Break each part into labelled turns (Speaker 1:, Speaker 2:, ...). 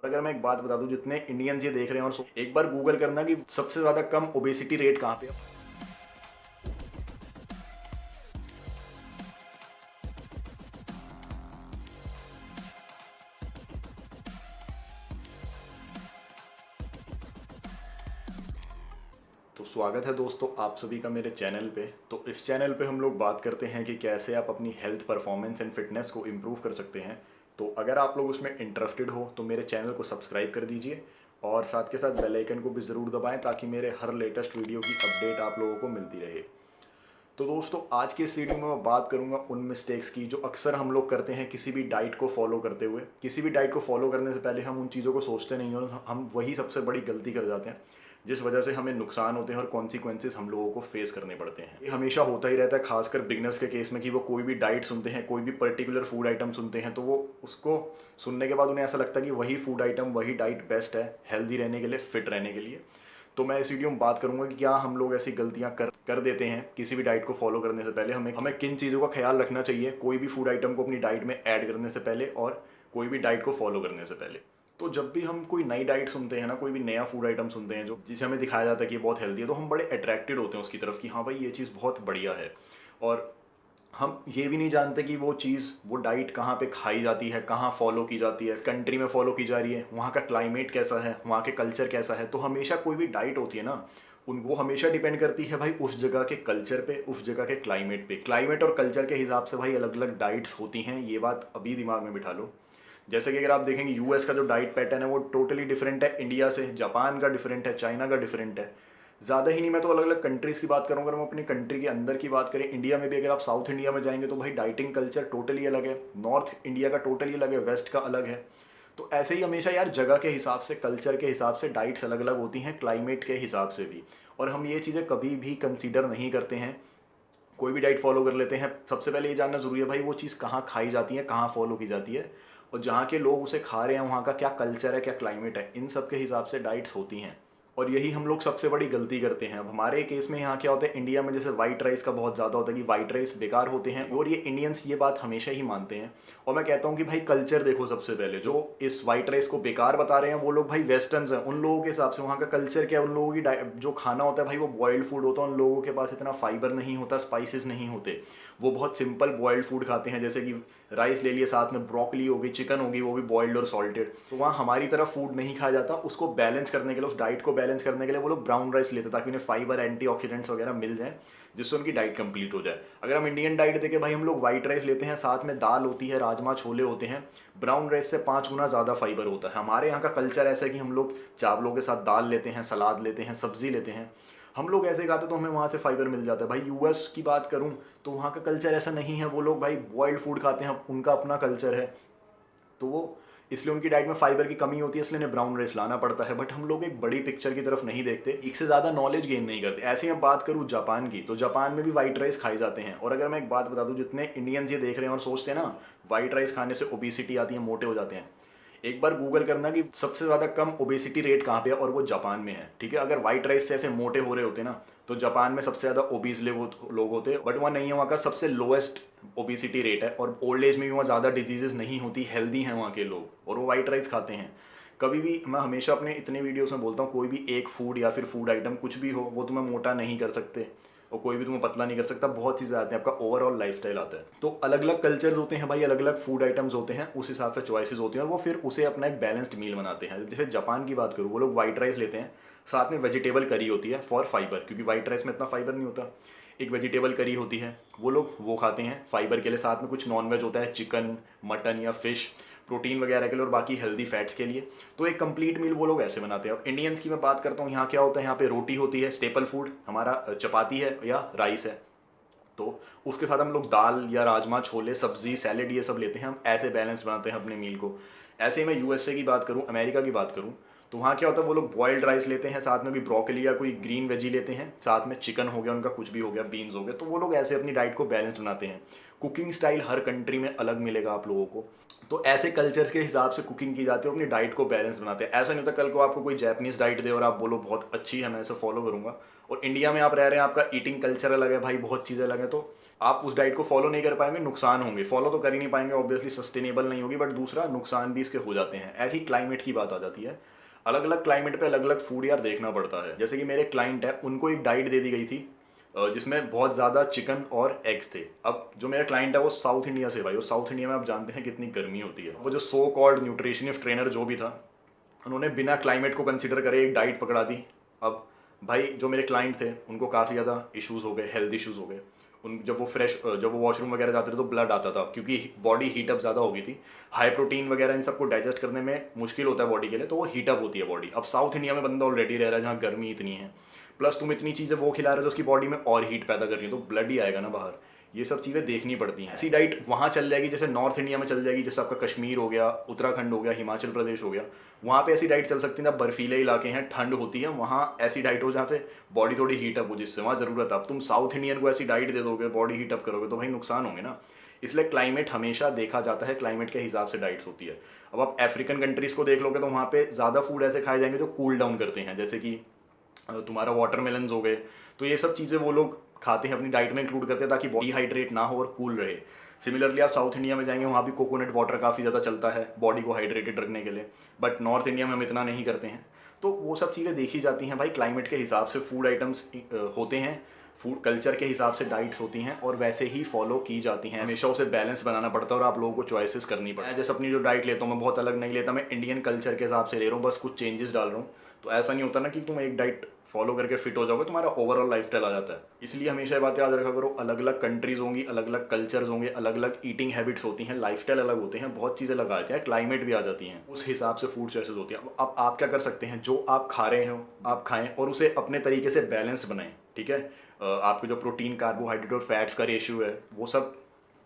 Speaker 1: अगर मैं एक बात बता दूं, जितने इंडियंस ये देख रहे हैं और एक बार गूगल करना कि सबसे ज़्यादा कम ओबेसिटी रेट कहाँ पे है। तो स्वागत है दोस्तों आप सभी का मेरे चैनल पे। तो इस चैनल पे हम लोग बात करते हैं कि कैसे आप अपनी हेल्थ परफॉर्मेंस एंड फिटनेस को इम्प्रूव कर सकते हैं। तो अगर आप लोग उसमें इंटरेस्टेड हो तो मेरे चैनल को सब्सक्राइब कर दीजिए और साथ के साथ बेल आइकन को भी ज़रूर दबाएं ताकि मेरे हर लेटेस्ट वीडियो की अपडेट आप लोगों को मिलती रहे। तो दोस्तों आज की इस वीडियो में मैं बात करूंगा उन मिस्टेक्स की जो अक्सर हम लोग करते हैं किसी भी डाइट को फॉलो करते हुए। किसी भी डाइट को फॉलो करने से पहले हम उन चीज़ों को सोचते नहीं और हम वही सबसे बड़ी गलती कर जाते हैं जिस वजह से हमें नुकसान होते हैं और कॉन्सिक्वेंसेस हम लोगों को फेस करने पड़ते हैं। ये हमेशा होता ही रहता है, खासकर बिगनर्स के केस में, कि वो कोई भी डाइट सुनते हैं, कोई भी पर्टिकुलर फूड आइटम सुनते हैं तो वो उसको सुनने के बाद उन्हें ऐसा लगता है कि वही फूड आइटम, वही डाइट बेस्ट है हेल्दी रहने के लिए, फिट रहने के लिए। तो मैं इस वीडियो में बात करूंगा कि क्या हम लोग ऐसी गलतियां कर देते हैं किसी भी डाइट को फॉलो करने से पहले। हमें हमें किन चीज़ों का ख्याल रखना चाहिए कोई भी फूड आइटम को अपनी डाइट में ऐड करने से पहले और कोई भी डाइट को फॉलो करने से पहले। तो जब भी हम कोई नई डाइट सुनते हैं ना, कोई भी नया फूड आइटम सुनते हैं जो जिसे हमें दिखाया जाता है कि ये बहुत हेल्दी है, तो हम बड़े अट्रैक्टेड होते हैं उसकी तरफ कि हाँ भाई ये चीज़ बहुत बढ़िया है। और हम ये भी नहीं जानते कि वो चीज़, वो डाइट कहाँ पे खाई जाती है, कहाँ फॉलो की जाती है, कंट्री में फॉलो की जा रही है, वहाँ का क्लाइमेट कैसा है, वहाँ के कल्चर कैसा है। तो हमेशा कोई भी डाइट होती है ना, उन वो हमेशा डिपेंड करती है भाई उस जगह के कल्चर पे, उस जगह के क्लाइमेट पे। क्लाइमेट और कल्चर के हिसाब से भाई अलग अलग डाइट्स होती हैं, ये बात अभी दिमाग में बिठा लो। जैसे कि अगर आप देखेंगे यूएस का जो डाइट पैटर्न है वो टोटली डिफरेंट है इंडिया से, जापान का डिफरेंट है, चाइना का डिफरेंट है। ज़्यादा ही नहीं, मैं तो अलग अलग कंट्रीज़ की बात करूँ। अगर हम अपनी कंट्री के अंदर की बात करें, इंडिया में भी अगर आप साउथ इंडिया में जाएंगे तो भाई डाइटिंग कल्चर टोटली अलग है, नॉर्थ इंडिया का टोटली अलग है, वेस्ट का अलग है। तो ऐसे ही हमेशा यार जगह के हिसाब से, कल्चर के हिसाब से डाइट्स अलग अलग होती हैं, क्लाइमेट के हिसाब से भी। और हम ये चीज़ें कभी भी कंसीडर नहीं करते हैं, कोई भी डाइट फॉलो कर लेते हैं। सबसे पहले ये जानना ज़रूरी है भाई वो चीज़ कहाँ खाई जाती है, कहाँ फॉलो की जाती है, और जहाँ के लोग उसे खा रहे हैं वहाँ का क्या कल्चर है, क्या क्लाइमेट है, इन सब के हिसाब से डाइट्स होती हैं। और यही हम लोग सबसे बड़ी गलती करते हैं। अब हमारे केस में यहाँ क्या होता है, इंडिया में जैसे वाइट राइस का बहुत ज़्यादा होता है कि वाइट राइस बेकार होते हैं, और ये इंडियंस ये बात हमेशा ही मानते हैं। और मैं कहता हूँ कि भाई कल्चर देखो, सबसे पहले जो इस वाइट राइस को बेकार बता रहे हैं वो लोग भाई वेस्टर्न्स हैं। उन लोगों के हिसाब से वहाँ का कल्चर क्या है, उन लोगों की जो खाना होता है भाई वो बॉइल्ड फूड होता है। उन लोगों के पास इतना फाइबर नहीं होता, स्पाइसेस नहीं होते, वो बहुत सिंपल बॉइल्ड फूड खाते हैं। जैसे कि राइस ले लिए, साथ में ब्रोकली होगी, चिकन होगी, वो भी बॉइल्ड और सॉल्टेड। तो वहाँ हमारी तरफ फूड नहीं खाया जाता। उसको बैलेंस करने के लिए, उस डाइट को बैलेंस करने के लिए वो लोग ब्राउन राइस लेते हैं ताकि उन्हें फाइबर, एंटीऑक्सीडेंट्स वगैरह मिल जाए, जिससे उनकी डाइट कंप्लीट हो जाए। अगर हम इंडियन डाइट देखें भाई, हम लोग वाइट राइस लेते हैं, साथ में दाल होती है, राजमा छोले होते हैं। ब्राउन राइस से 5 गुना ज़्यादा फाइबर होता है। हमारे यहाँ का कल्चर ऐसा है कि हम लोग चावलों के साथ दाल लेते हैं, सलाद लेते हैं, सब्जी लेते हैं। हम लोग ऐसे खाते तो हमें वहाँ से फाइबर मिल जाता है। भाई यूएस की बात करूँ तो वहाँ का कल्चर ऐसा नहीं है, वो लोग भाई बॉइल्ड फूड खाते हैं, उनका अपना कल्चर है। तो वो इसलिए उनकी डाइट में फाइबर की कमी होती है, इसलिए उन्हें ब्राउन राइस लाना पड़ता है। बट हम लोग एक बड़ी पिक्चर की तरफ नहीं देखते, एक से ज़्यादा नॉलेज गेन नहीं करते। ऐसे ही मैं बात करूँ जापान की, तो जापान में भी वाइट राइस खाए जाते हैं। और अगर मैं एक बात बता दूँ, जितने इंडियंस ये देख रहे हैं और सोचते हैं ना वाइट राइस खाने से ओबेसिटी आती है, मोटे हो जाते हैं, एक बार गूगल करना कि सबसे ज़्यादा कम ओबेसिटी रेट कहाँ पे है, और वो जापान में है। ठीक है, अगर वाइट राइस से ऐसे मोटे हो रहे होते ना तो जापान में सबसे ज़्यादा ओबीज लोग होते, बट वहाँ नहीं है। वहाँ का सबसे लोएस्ट ओबेसिटी रेट है, और ओल्ड एज में भी वहाँ ज़्यादा डिजीजेस नहीं होती, हेल्दी हैं वहाँ के लोग, और वो वाइट राइस खाते हैं। कभी भी, मैं हमेशा अपने इतने वीडियोस में बोलता हूँ, कोई भी एक फूड या फिर फूड आइटम कुछ भी हो, वो तुम्हें मोटा नहीं कर सकते और कोई भी तुम्हें पतला नहीं कर सकता। बहुत चीज़ें आती हैं, आपका ओवरऑल लाइफस्टाइल आता है। तो अलग अलग कल्चर्स होते हैं भाई, अलग अलग फूड आइटम्स होते हैं, उस हिसाब से चॉइसेस होती हैं, और वो फिर उसे अपना एक बैलेंस्ड मील बनाते हैं। जैसे जापान की बात करूँ, वो लोग वाइट राइस लेते हैं, साथ में वेजिटेबल करी होती है फॉर फाइबर, क्योंकि वाइट राइस में इतना फाइबर नहीं होता। एक वेजिटेबल करी होती है, वो लोग वो खाते हैं फाइबर के लिए, साथ में कुछ नॉन वेज होता है, चिकन, मटन या फिश, प्रोटीन वगैरह के लिए, और बाकी हेल्दी फैट्स के लिए। तो एक कंप्लीट मील वो लोग ऐसे बनाते हैं। अब इंडियंस की मैं बात करता हूँ, यहाँ क्या होता है, यहाँ पे रोटी होती है, स्टेपल फूड हमारा चपाती है या राइस है। तो उसके साथ हम लोग दाल या राजमा, छोले, सब्जी, सैलेड ये सब लेते हैं। हम ऐसे बैलेंस बनाते हैं अपने मील को। ऐसे ही मैं यूएसए की बात करूँ, अमेरिका की बात करूँ, तो वहाँ क्या होता है, वो लोग बॉइल्ड राइस लेते हैं, साथ में कोई ब्रोकली या कोई ग्रीन वेजी लेते हैं, साथ में चिकन हो गया उनका, कुछ भी हो गया, बीन्स हो गए। तो वो लोग ऐसे अपनी डाइट को बैलेंस बनाते हैं। कुकिंग स्टाइल हर कंट्री में अलग मिलेगा आप लोगों को। तो ऐसे कल्चर्स के हिसाब से कुकिंग की जाती है, अपनी डाइट को बैलेंस बनाते हैं। ऐसा नहीं होता कल को आपको कोई जैपनीज डाइट दे और आप बोलो बहुत अच्छी है, मैं इसे फॉलो करूंगा, और इंडिया में आप रह रहे हैं, आपका ईटिंग कल्चर अलग है भाई, बहुत चीज़ें अलग है, तो आप उस डाइट को फॉलो नहीं कर पाएंगे, नुकसान होंगे, फॉलो तो कर ही नहीं पाएंगे, ऑब्वियसली सस्टेनेबल नहीं होगी, बट दूसरा नुकसान भी इसके हो जाते हैं। ऐसी क्लाइमेट की बात आ जाती है, अलग अलग क्लाइमेट पे अलग अलग फूड यार देखना पड़ता है। जैसे कि मेरे क्लाइंट है, उनको एक डाइट दे दी गई थी जिसमें बहुत ज़्यादा चिकन और एग्स थे। अब जो मेरा क्लाइंट है वो साउथ इंडिया से, भाई वो साउथ इंडिया में आप जानते हैं कितनी गर्मी होती है। वो जो सो कॉल्ड न्यूट्रिशनिस्ट ट्रेनर जो भी था, उन्होंने बिना क्लाइमेट को कंसिडर करे एक डाइट पकड़ा दी। अब भाई जो मेरे क्लाइंट थे उनको काफ़ी ज़्यादा इश्यूज़ हो गए, हेल्थ इश्यूज़ हो गए। उन जब वो वॉशरूम वगैरह जाते थे तो ब्लड आता था, क्योंकि बॉडी हीटअप ज़्यादा हो गई थी। हाई प्रोटीन वगैरह इन सबको डाइजेस्ट करने में मुश्किल होता है बॉडी के लिए, तो वो हीटअप होती है बॉडी। अब साउथ इंडिया में बंदा ऑलरेडी रह रहा है जहाँ गर्मी इतनी है, प्लस तुम इतनी चीज़ें वो खिला रहे हो जो उसकी बॉडी में और हीट पैदा कर रही है, तो ब्लड ही आएगा ना बाहर। ये सब चीज़ें देखनी पड़ती हैं। ऐसी डाइट वहाँ चल जाएगी जैसे नॉर्थ इंडिया में चल जाएगी, जैसे आपका कश्मीर हो गया, उत्तराखंड हो गया, हिमाचल प्रदेश हो गया। वहाँ पे ऐसी डाइट चल सकती है जब बर्फीले इलाके हैं, ठंड होती है, वहाँ ऐसी डाइट हो जहाँ पे बॉडी थोड़ी हीटअप हो, जिससे वहाँ ज़रूरत है। अब तुम साउथ इंडियन को ऐसी डाइट दे दोगे, बॉडी हीटअप करोगे, तो भाई नुकसान होंगे ना। इसलिए क्लाइमेट हमेशा देखा जाता है, क्लाइमेट के हिसाब से डाइट्स होती है। अब आप अफ्रीकन कंट्रीज़ को देख लोगे तो वहाँ पे ज़्यादा फूड ऐसे खाए जाएंगे जो कूल डाउन करते हैं, जैसे कि तुम्हारा वाटरमेलन हो गए। तो ये सब चीज़ें वो लोग खाते हैं, अपनी डाइट में इंक्लूड करते हैं ताकि बॉडी हाइड्रेट ना हो और कूल रहे। सिमिलरली आप साउथ इंडिया में जाएंगे, वहाँ भी कोकोनट वाटर काफ़ी ज़्यादा चलता है बॉडी को हाइड्रेटेड रखने के लिए, बट नॉर्थ इंडिया में हम इतना नहीं करते हैं। तो वो सब चीज़ें देखी जाती हैं भाई, क्लाइमेट के हिसाब से फूड आइटम्स होते हैं, फूड कल्चर के हिसाब से डाइट्स होती हैं और वैसे ही फॉलो की जाती हैं। हमेशा उसे बैलेंस बनाना पड़ता है और आप लोगों को चॉइसेस करनी पड़ती है। जैसे अपनी जो डाइट लेता हूँ मैं बहुत अलग नहीं लेता, मैं इंडियन कल्चर के हिसाब से ले रहा हूँ, बस कुछ चेंजेस डाल रहा हूँ। तो ऐसा नहीं होता ना कि तुम एक डाइट फॉलो करके फिट हो जाओगे, तुम्हारा ओवरऑल लाइफस्टाइल आ जाता है। इसलिए हमेशा ये बात याद रखा करो, अलग अलग कंट्रीज होंगी, अलग अलग कल्चर्स होंगे, अलग अलग ईटिंग हैबिट्स होती हैं, लाइफस्टाइल अलग होते हैं, बहुत चीज़ें लग आती हैं, क्लाइमेट भी आ जाती हैं, उस हिसाब से फूड चॉइसेस होती हैं। अब आप क्या कर सकते हैं, जो आप खा रहे हो आप खाएं और उसे अपने तरीके से बैलेंस बनाएं, ठीक है। आपके जो प्रोटीन, कार्बोहाइड्रेट और फैट्स का रेशियो है वो सब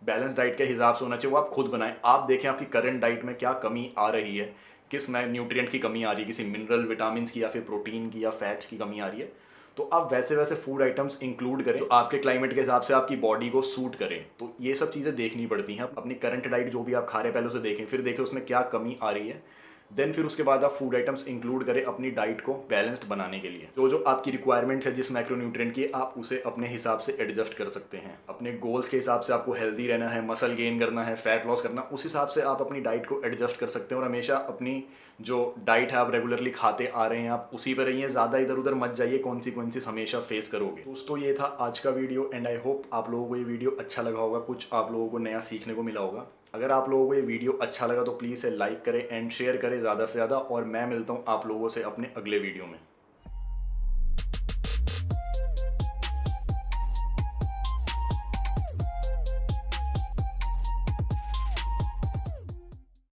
Speaker 1: बैलेंस डाइट के हिसाब से होना चाहिए, वो आप खुद बनाएं। आप देखें आपकी करंट डाइट में क्या कमी आ रही है, किस में न्यूट्रिएंट की कमी आ रही है, किसी मिनरल, विटामिन की या फिर प्रोटीन की या फैट्स की कमी आ रही है, तो आप वैसे वैसे फूड आइटम्स इंक्लूड करें जो आपके क्लाइमेट के हिसाब से आपकी बॉडी को सूट करें। तो ये सब चीज़ें देखनी पड़ती हैं। अपनी करंट डाइट जो भी आप खा रहे हैं पहले उसे देखें, फिर देखें उसमें क्या कमी आ रही है, देन फिर उसके बाद आप फूड आइटम्स इंक्लूड करें अपनी डाइट को बैलेंस्ड बनाने के लिए। जो जो आपकी रिक्वायरमेंट्स है जिस मैक्रोन्यूट्रिएंट की, आप उसे अपने हिसाब से एडजस्ट कर सकते हैं। अपने गोल्स के हिसाब से आपको हेल्दी रहना है, मसल गेन करना है, फैट लॉस करना, उस हिसाब से आप अपनी डाइट को एडजस्ट कर सकते हैं। और हमेशा अपनी जो डाइट है आप रेगुलरली खाते आ रहे हैं, आप उसी पर रहिए, ज़्यादा इधर उधर मत जाइए, कॉन्सिक्वेंसेस हमेशा फेस करोगे। दोस्तों ये था आज का वीडियो एंड आई होप आप लोगों को ये वीडियो अच्छा लगा होगा, कुछ आप लोगों को नया सीखने को मिला होगा। अगर आप लोगों को ये वीडियो अच्छा लगा तो प्लीज़ इसे लाइक करें एंड शेयर करें ज़्यादा से ज़्यादा, और मैं मिलता हूँ आप लोगों से अपने अगले वीडियो में।